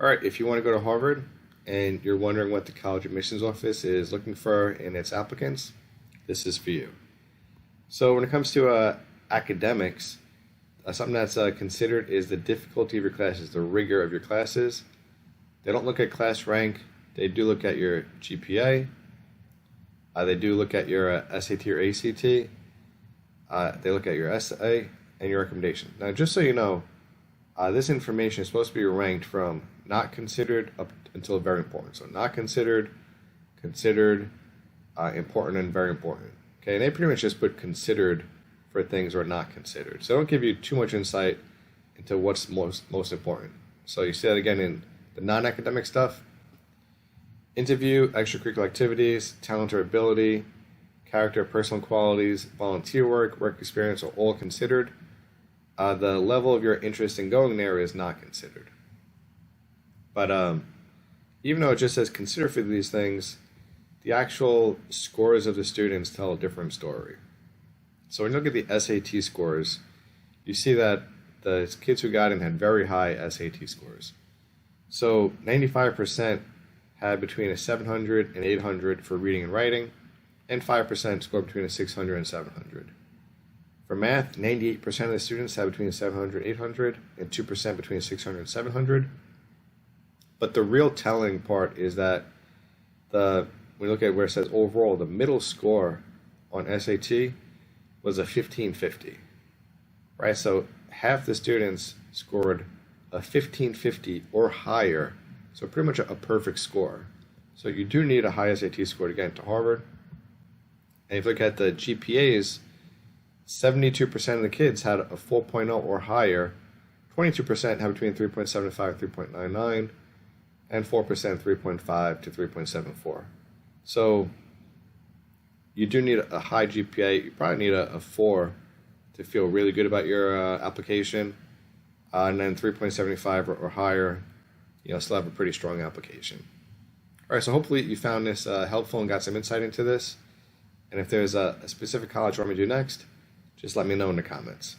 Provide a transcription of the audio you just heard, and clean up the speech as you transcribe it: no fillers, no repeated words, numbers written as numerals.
All right, if you want to go to Harvard and you're wondering what the college admissions office is looking for in its applicants, this is for you. So when it comes to academics, something that's considered is the difficulty of your classes, the rigor of your classes. They don't look at class rank. They do look at your GPA. They do look at your SAT or ACT. They look at your essay and your recommendation. Now, just so you know, this information is supposed to be ranked from not considered up until very important. So not considered, considered, important, and very important. Okay, and they pretty much just put considered for things or not considered. So they don't give you too much insight into what's most important. So you see that again in the non-academic stuff. Interview, extracurricular activities, talent or ability, character, personal qualities, volunteer work experience are all considered. The level of your interest in going there is not considered. But even though it just says consider for these things, the actual scores of the students tell a different story. So when you look at the SAT scores, you see that the kids who got in had very high SAT scores. So 95% had between a 700 and 800 for reading and writing, and 5% scored between a 600 and 700. For math, 98% of the students had between 700 and 800, and 2% between 600 and 700. But the real telling part is that when we look at where it says overall, the middle score on SAT was a 1550, right? So half the students scored a 1550 or higher, so pretty much a perfect score. So you do need a high SAT score to get into Harvard. And if you look at the GPAs, 72% of the kids had a 4.0 or higher, 22% had between 3.75 and 3.99, and 4% 3.5 to 3.74. So you do need a high GPA. You probably need a 4 to feel really good about your application. And then 3.75 or higher, still have a pretty strong application. All right, so hopefully you found this helpful and got some insight into this. And if there's a specific college you want me to do next, just let me know in the comments.